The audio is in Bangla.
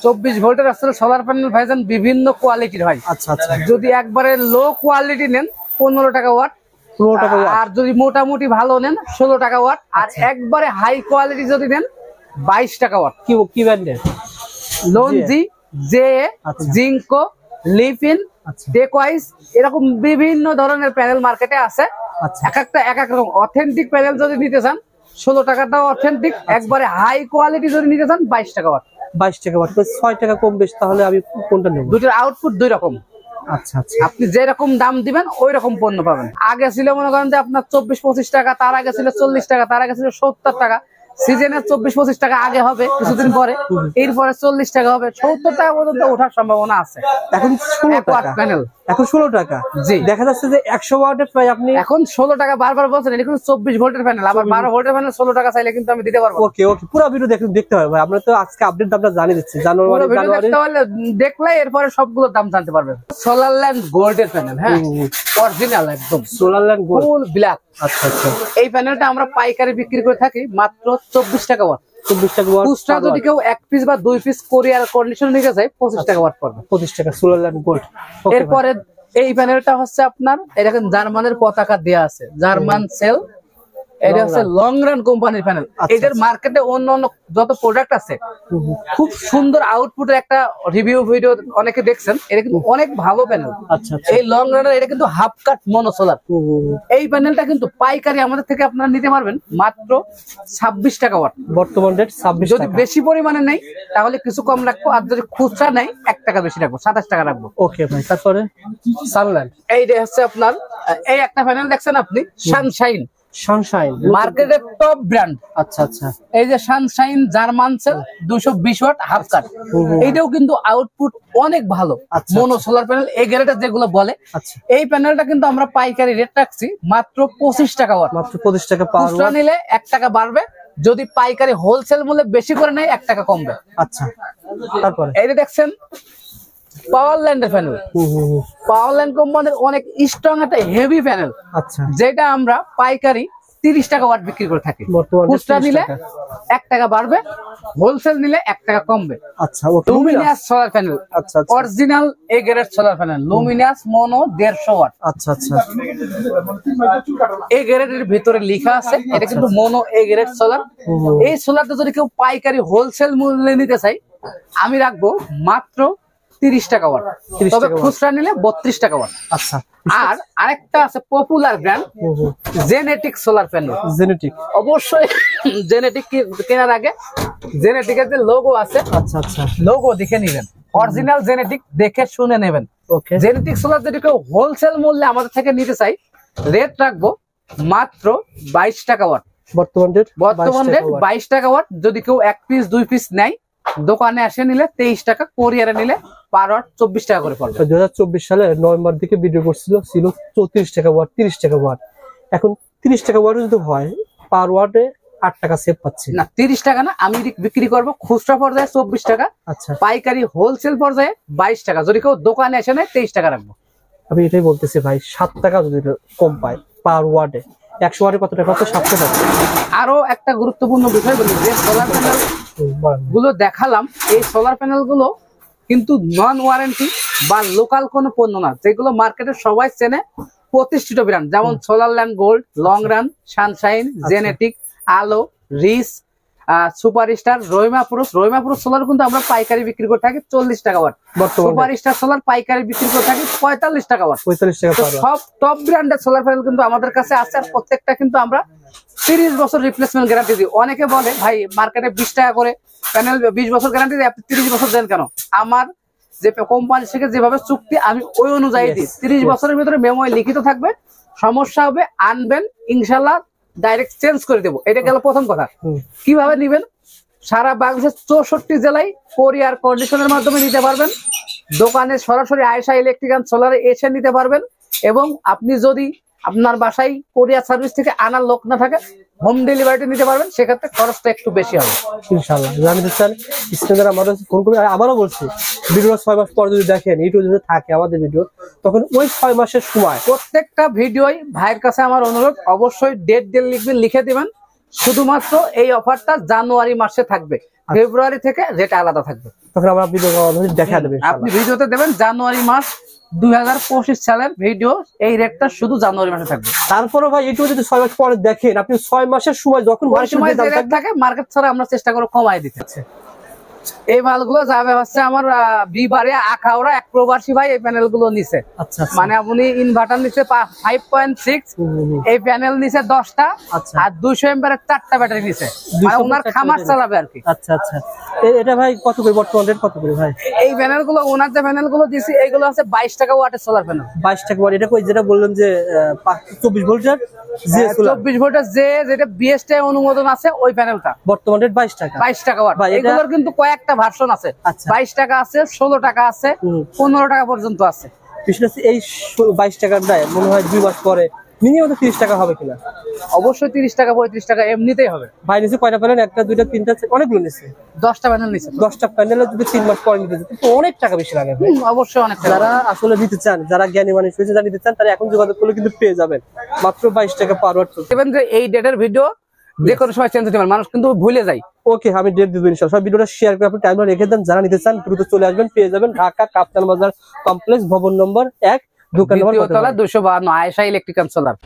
24 ভোল্টের আসলে সোলার প্যানেল ভাইজান বিভিন্ন কোয়ালিটির হয়। আচ্ছা আচ্ছা, যদি একবারে লো কোয়ালিটি নেন 15 টাকা ওয়াট, 15 টাকা ওয়াট, আর যদি মোটামুটি ভালো নেন 16 টাকা ওয়াট, আর একবারে হাই কোয়ালিটি যদি নেন 22 টাকা ওয়াট। কি ব্র্যান্ডের? লনজি, জে, জিঙ্কো, লিফিন, টেকওয়াইজ, এরকম বিভিন্ন ধরনের প্যানেল মার্কেটে আছে। এক একটা এক এক রকম। অথেন্টিক প্যানেল যদি নিতে চান 16 টাকাটাও অথেন্টিক, একবারে হাই কোয়ালিটি যদি নিতে চান 22 টাকা ওয়াট। 22 টাকা ওয়াট, 6 টাকা কম বেশি, তাহলে আমি কোনটা নেব? দুটোর আউটপুট দুই রকম। আচ্ছা আচ্ছা, আপনি যেরকম দাম দিবেন ওই রকম পণ্য পাবেন। আগে ছিল মনে করেন যে আপনার 24-25 টাকা, তার আগে ছিল 40 টাকা, তার আগে ছিল 70 টাকা। সিজনে 24-25 টাকা আগে হবে, কিছুদিন পরে এরপরে 40 টাকা হবে, 70 টাকা পর্যন্ত ওঠার সম্ভাবনা আছে। এখন 16 টাকা প্যানেল, এখন 16 টাকা। জি, দেখা যাচ্ছে যে 100 ওয়াটের প্রায় আপনি এখন 16 টাকা বারবার বলছেন। এটা কিন্তু 24 ভোল্টের প্যানেল, আবার 12 ভোল্টের প্যানেল 16 টাকা চাইলে কিন্তু আমি দিতে পারবো। ওকে ওকে, পুরো ভিডিও দেখতে হবে ভাই। আমরা তো আজকে আপডেট দামটা জানিয়ে দিচ্ছি, জানুয়ারি দেখলে এরপরে সবগুলো দাম জানতে পারবেন। সোলার ল্যান্ড গোল্ডের প্যানেল, হ্যাঁ, অরিজিনাল একদম solar land gold full black. আচ্ছা আচ্ছা, এই প্যানেলটা আমরা পাইকারি বিক্রি করে থাকি মাত্র 24 টাকা ওয়াট। 24 টাকা ওয়াট। খুচরা যদি কেউ 1 পিস বা 2 পিস কোরিয়ার কন্ডিশন নিতে চায় 25 টাকা ওয়াট পড়বে। 25 টাকা সোলার ল্যান্ড গোল্ড। এরপরে এই প্যানেলটা হচ্ছে আপনার এরকম জার্মানের পতাকা দেয়া আছে, জার্মান সেল। এটা হচ্ছে লং রান কোম্পানির প্যানেল। এদের মার্কেটে অন্য অন্য যত প্রোডাক্ট আছে খুব সুন্দর আউটপুটের একটা রিভিউ ভিডিও অনেকে দেখছেন, এটা কিন্তু অনেক ভালো প্যানেল। আচ্ছা, এই লং রানের এটা কিন্তু হাফ কাট মনো সোলার। এই প্যানেলটা কিন্তু পাইকারি আমাদের থেকে আপনারা নিতে পারবেন মাত্র 26 টাকা ওয়াট। বর্তমান রেট 26 টাকা। যদি বেশি পরিমাণে নেই তাহলে কিছু কম রাখবো, আর যদি খুচরা নেই 1 টাকা বেশি রাখবো, 27 টাকা রাখবো। ওকে ভাই, তারপরে সানল্যান্ড। এইটা হচ্ছে আপনার এই একটা প্যানেল দেখছেন আপনি, সানশাইন। সানশাইন মার্কেটের টপ ব্র্যান্ড। আচ্ছা আচ্ছা, এই যে Sunshine German cell 220 watt half cut, এইটাও কিন্তু আউটপুট অনেক ভালো। মনো সোলার প্যানেল এই গ্রেডের যেগুলো বলে, এই প্যানেলটা কিন্তু আমরা পাইকারি রেট রাখছি মাত্র 25 টাকা ওয়াট। মাত্র 25 টাকা পার ওয়াট। নিলে 1 টাকা বাড়বে, যদি পাইকারি হোলসেল মূল্যে বেশি করে নেয় 1 টাকা কমবে। আচ্ছা, তারপরে এই যে দেখছেন পাওয়ার ল্যান্ডের প্যানেল। পাওয়ার ল্যান্ড কোম্পানির অনেক স্ট্রং একটা হেভি প্যানেল। আচ্ছা, যেটা আমরা পাইকারি 30 টাকা ওয়াট বিক্রি করে থাকি। খুচরা নিলে 1 টাকা বাড়বে, হোলসেল নিলে 1 টাকা কমবে। আচ্ছা, লুমিনাস সোলার প্যানেল। আচ্ছা, original A grade solar panel, Luminous mono 150 watt. আচ্ছা আচ্ছা, এ গ্রেডের ভিতরে লেখা আছে এটা কিন্তু মনো এ গ্রেড সোলার। এই সোলারটা যদি কেউ পাইকারি হোলসেল মূল্যে নিতে চাই আমি রাখবো মাত্র 30 টাকা ওয়াট, তবে খুচরা নিলে 32 টাকা ওয়াট। আচ্ছা, আর আরেকটা আছে popular brand genetic solar panel. Genetic অবশ্যই জেনেটিক কেনার আগে জেনেটিকের যে লোগো আছে, আচ্ছা আচ্ছা, লোগো দেখে নেবেন। অরিজিনাল জেনেটিক দেখে শুনে নেবেন। ওকে, জেনেটিক সোলার যদি কেউ হোলসেল মূল্যে আমাদের থেকে নিতে চাই রেট রাখবো মাত্র 22 টাকা ওয়াট। বর্তমান রেট 22 টাকা ওয়াট। যদি কেউ 1 পিস 2 পিস নেয় দোকানে এসে নিলে 23 টাকা, কোরিয়ারে নিলে পার ওয়াট 24 টাকা করে পড়বে। 2024 সালে নভেম্বর দিকে ভিডিও করছিল, ছিল 34 টাকা ওয়াট, 30 টাকা ওয়াট। এখন 30 টাকা ওয়াট যদি হয় পার ওয়াটে 8 টাকা সেভ পাচ্ছি। না 30 টাকা না, আমি বিক্রি করবো খুচরা পর্যায়ে 24 টাকা, আচ্ছা, পাইকারি হোলসেল পর্যায়ে 22 টাকা। যদি কেউ দোকানে এসে নেয় 23 টাকা রাখবো। আমি এটাই বলতেছি ভাই, 7 টাকা যদি কম পায় পার ওয়াটে, 100 ওয়াটে কত টাকা? 7 টাকা। আরো একটা গুরুত্বপূর্ণ বিষয় বলি, যে সোলার প্যানেল গুলো দেখালাম, এই সোলার প্যানেল গুলো কিন্তু নন ওয়ারেন্টি বা লোকাল কোনো পণ্য না, যেগুলো মার্কেটে সবাই চেনে, প্রতিষ্ঠিত ব্র্যান্ড, যেমন solar land gold, long run, Sunshine, genetic, আলো, রিস, সুপারস্টার, রহিমা পুরুষ সোলার কিন্তু আমরা পাইকারি বিক্রি করে থাকি 40 টাকা ওয়াট। সুপারস্টার সোলার পাইকারি বিক্রি করে থাকি 45 টাকা ওয়াট। 45 টাকা। সব টপ ব্র্যান্ডের সোলার প্যানেল কিন্তু আমাদের কাছে আছে, আর প্রত্যেকটা কিন্তু আমরা 30 বছর রিপ্লেসমেন্ট গ্যারান্টি দিই। অনেকে বলে ভাই মার্কেটে 20 টাকা করে প্যানেল 20 বছর গ্যারান্টি দিই, আপনি 30 বছর দেন কেন? আমার যে কোম্পানির থেকে যেভাবে চুক্তি আমি ওই অনুযায়ী দিই। 30 বছরের ভিতরে মেমোয় লিখিত থাকবে, সমস্যা হবে আনবেন ইনশাল্লাহ ডাইরেক্ট চেঞ্জ করে দেবো। এটা গেল প্রথম কথা। কিভাবে নিবেন? সারা বাংলাদেশের 64 জেলায় কোরিয়ার কন্ডিশনের মাধ্যমে নিতে পারবেন, দোকানে সরাসরি আয়েশা ইলেকট্রিক এন্ড সোলারে এসে নিতে পারবেন, এবং আপনি যদি আপনার বাসায় কোরিয়ার সার্ভিস থেকে আনার লোক না থাকে হোম ডেলিভারিতে নিতে পারবেন, সেক্ষেত্রে খরচটা একটু বেশি হবে ইনশাআল্লাহ। জানতে চান স্ক্রিনে আমাদের ফোন করে। আবারও বলছি, ভিডিও 6 মাস পর যদি দেখেন ইউটিউবে যদি থাকে আমাদের ভিডিও, তখন ওই 6 মাসের সময় প্রত্যেকটা ভিডিওই ভাইয়ের কাছে আমার অনুরোধ, অবশ্যই ডেট লিখবেন, লিখে দিবেন শুধুমাত্র এই অফারটা জানুয়ারি মাসে থাকবে, ফেব্রুয়ারি থেকে রেট আলাদা থাকবে। তখন আমরা ভিডিও দেখা দেবে, আপনি ভিডিওতে দেবেন জানুয়ারি মাস 2025 সালের ভিডিও, এই রেটটা শুধু জানুয়ারি মাসে থাকবে। তারপরে ভাই একটু যদি 6 মাস পরে দেখেন, আপনি 6 মাসের সময় যখন ওই সময় যে রেট থাকে মার্কেট ছাড়া আমরা চেষ্টা করে কমাই দিতে। এই মালগুলো যাবে হচ্ছে আমার বিবারে আখাউড়া এক প্রবাসী ভাই এই প্যানেল গুলো নিছে। আচ্ছা মানে আপনি ইনভার্টার নিছে 5.6, এই প্যানেল নিছে 10টা, আর 200 এম্পিয়ারের 4টা ব্যাটারি নিছে, মানে ওনার খামার চালাবে আর কি। আচ্ছা আচ্ছা, এটা ভাই কত করে বর্তমান রেট কত করে ভাই? এই প্যানেল গুলো ওনার যে প্যানেল গুলো দিছি এইগুলো আছে 22 টাকা ওয়াটের সোলার প্যানেল। 22 টাকা ওয়াট, এটা কই যেটা বললেন যে 24 ভোল্টের যে সোলার, 24 ভোল্টের যেটা বিএসটি অনুমোদন আছে ওই প্যানেলটা বর্তমান রেট 22 টাকা। 22 টাকা ওয়াট। এগুলোর কিন্তু কয়েকটা ভার্সন আছে, 22 টাকা আছে, 16 টাকা আছে, 15 টাকা পর্যন্ত আছে। বিশেষ এই 22 টাকার দায় মনে হয় 2 মাস পরে মিনিমাম 30 টাকা হবে কিনা? অবশ্যই 30 টাকা 35 টাকা এমনিতেই হবে। ভাই নিচে কয়টা প্যানেল? একটা দুইটা তিনটা অনেকগুলো নিছে, 10টা প্যানেল নিছে। 10টা প্যানেলে যদি 3 মাস পরে নিতে তো অনেক টাকা বেশি লাগে ভাই। অবশ্যই অনেক টাকা। যারা আসলে নিতে চান, যারা জ্ঞানী মানুষ হয়েছে, যারা নিতে চান, তারা এখন যোগাযোগ করলে কিন্তু পেয়ে যাবেন মাত্র 22 টাকা পার ওয়াট। দেখবেন যে এই ডেটের ভিডিও যে কোনো সময় চেঞ্জ হতে পারে, মানুষ কিন্তু ভুলে যায়। ওকে, আমি ডেট দিব ইনশাআল্লাহ। সব ভিডিওটা শেয়ার করে আপনি টাইমলাইন রেখে দেন, যারা নিতে চান দ্রুত চলে আসবেন, পেয়ে যাবেন। ঢাকা কাপ্তান বাজার কমপ্লেক্স, ভবন নম্বর 1, দোকান নম্বর 252 আয়েশা ইলেকট্রিক্যাল সোলার।